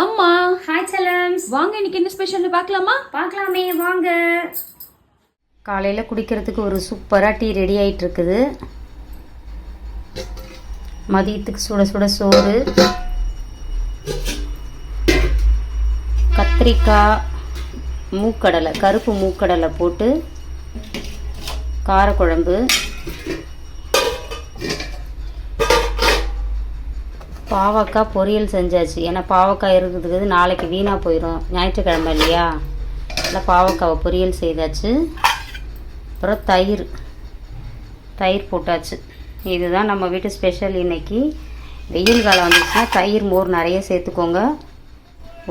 அம்மா ஹாய் செல்லம்ஸ், வாங்க, இன்னைக்கு என்ன ஸ்பெஷல் பார்க்கலாமா? பார்க்கலாமே வாங்க. காலையில் குடிக்கிறதுக்கு ஒரு சூப்பராக டீ ரெடி ஆகிட்டு இருக்குது. மதியத்துக்கு சுட சுட சோறு, கத்திரிக்காய், மூக்கடலை, கருப்பு மூக்கடலை போட்டு காரக்குழம்பு, பாவக்காய் பொரியல் செஞ்சாச்சு. ஏன்னா பாவக்காய் இருக்கிறதுக்கு நாளைக்கு வீணாக போயிடும், ஞாயிற்றுக்கிழமை இல்லையா, இல்லை பாவக்காவை பொரியல் செய்தாச்சு. அப்புறம் தயிர் போட்டாச்சு. இதுதான் நம்ம வீட்டு ஸ்பெஷல் இன்னைக்கு. வெயில் காலம் வந்துச்சுன்னா தயிர் மோர் நிறைய சேர்த்துக்கோங்க,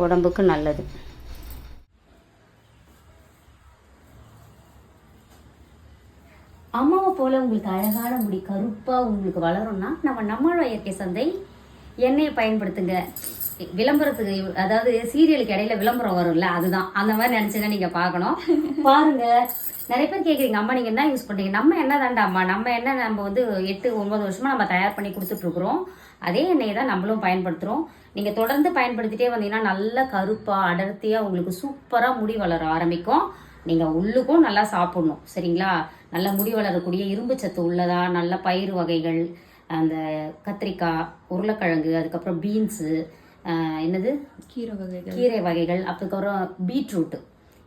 உடம்புக்கு நல்லது. அம்மாவை போல உங்களுக்கு அழகான முடி கருப்பா உங்களுக்கு வளரும்னா நம்மளோட இயற்கை சந்தை எண்ணெயை பயன்படுத்துங்க. விளம்பரத்துக்கு, அதாவது சீரியலுக்கு இடையில விளம்பரம் வரும்ல, அதுதான் அந்த மாதிரி நினைச்சுங்க நீங்க பார்க்கணும். பாருங்க, நிறைய பேர் கேட்குறீங்க, அம்மா நீங்க என்ன யூஸ் பண்றீங்க? நம்ம என்ன தாண்டா அம்மா, நம்ம என்ன நம்ம வந்து 8-9 வருஷமா நம்ம தயார் பண்ணி கொடுத்துட்டு இருக்கிறோம். அதே எண்ணெயை தான் நம்மளும் பயன்படுத்துறோம். நீங்க தொடர்ந்து பயன்படுத்திட்டே வந்தீங்கன்னா நல்ல கருப்பா அடர்த்தியா உங்களுக்கு சூப்பரா முடி வளர ஆரம்பிக்கும். நீங்க உள்ளுக்கும் நல்லா சாப்பிடணும், சரிங்களா? நல்ல முடி வளரக்கூடிய இரும்பு சத்து உள்ளதா, நல்ல பயிர் வகைகள், அந்த கத்திரிக்காய், உருளைக்கிழங்கு, அதுக்கப்புறம் பீன்ஸு, என்னது கீரை வகைகள், அதுக்கப்புறம் பீட்ரூட்டு,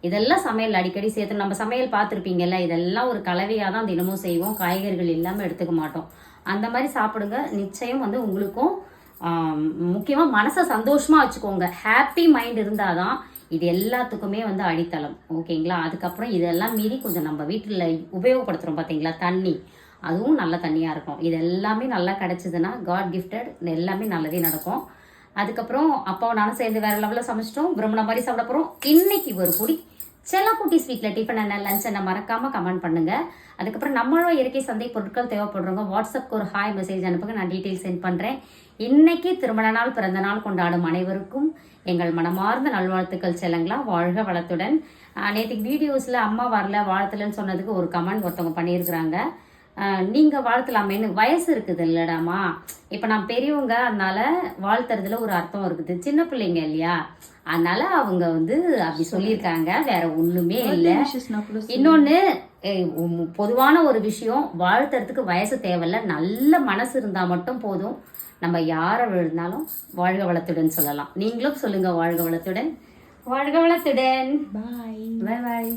இதெல்லாம் சமையல் அடிக்கடி சேர்த்து நம்ம சமையல் பார்த்துருப்பீங்கல்ல, இதெல்லாம் ஒரு கலவையாக தான் தினமும் செய்வோம். காய்கறிகள் இல்லாமல் எடுத்துக்க மாட்டோம். அந்த மாதிரி சாப்பிடுங்க, நிச்சயம் வந்து உங்களுக்கும் முக்கியமாக மனசை சந்தோஷமாக வச்சுக்கோங்க. ஹாப்பி மைண்ட் இருந்தால் தான் இது எல்லாத்துக்குமே வந்து அடித்தளம், ஓகேங்களா? அதுக்கப்புறம் இதெல்லாம் மீறி கொஞ்சம் நம்ம வீட்டில் உபயோகப்படுத்துகிறோம் பார்த்தீங்களா, தண்ணி, அதுவும் நல்ல தண்ணியாக இருக்கும். இது எல்லாமே நல்லா கிடச்சிதுன்னா காட் கிஃப்டட், எல்லாமே நல்லதே நடக்கும். அதுக்கப்புறம் அப்பாவும் நானும் சேர்ந்து வேற லெவலில் சமைச்சிட்டோம், விரும்பின மாதிரி சாப்பிட போகிறோம். இன்னைக்கு ஒரு பொடி செல்லக்குட்டி ஸ்வீட்டில் டிஃபன் என்ன லஞ்ச் என்ன மறக்காமல் கமெண்ட் பண்ணுங்க. அதுக்கப்புறம் நம்மளோட இயற்கை சந்தை பொருட்கள் தேவைப்படுறவங்க வாட்ஸ்அப்க்கு ஒரு ஹாய் மெசேஜ் அனுப்புங்க, நான் டீட்டெயில் சென்ட் பண்ணுறேன். இன்னைக்கு திருமண நாள், பிறந்த நாள் கொண்டாடும் அனைவருக்கும் எங்கள் மனமார்ந்த நல்வாழ்த்துக்கள் செல்லங்களா. வாழ்க வளத்துடன். நேற்றுக்கு வீடியோஸில் அம்மா வரல வாழ்த்துலன்னு சொன்னதுக்கு ஒரு கமெண்ட் ஒருத்தவங்க பண்ணியிருக்கிறாங்க. நீங்கள் வாழ்த்தலாமேன்னு. வயசு இருக்குது இல்லடாமா, இப்போ நான் பெரியவங்க, அதனால வாழ்த்துறதுல ஒரு அர்த்தம் இருக்குது. சின்ன பிள்ளைங்க இல்லையா, அதனால அவங்க வந்து அப்படி சொல்லியிருக்காங்க, வேற ஒண்ணுமே இல்லை. இன்னொன்னு, பொதுவான ஒரு விஷயம், வாழ்த்துறதுக்கு வயசு தேவையில்ல, நல்ல மனசு இருந்தா மட்டும் போதும். நம்ம யாரை விழுந்தாலும் வாழ்க வளத்துடன் சொல்லலாம். நீங்களும் சொல்லுங்க வாழ்க வளத்துடன். வாழ்க வளத்துடன். பாய் பாய்.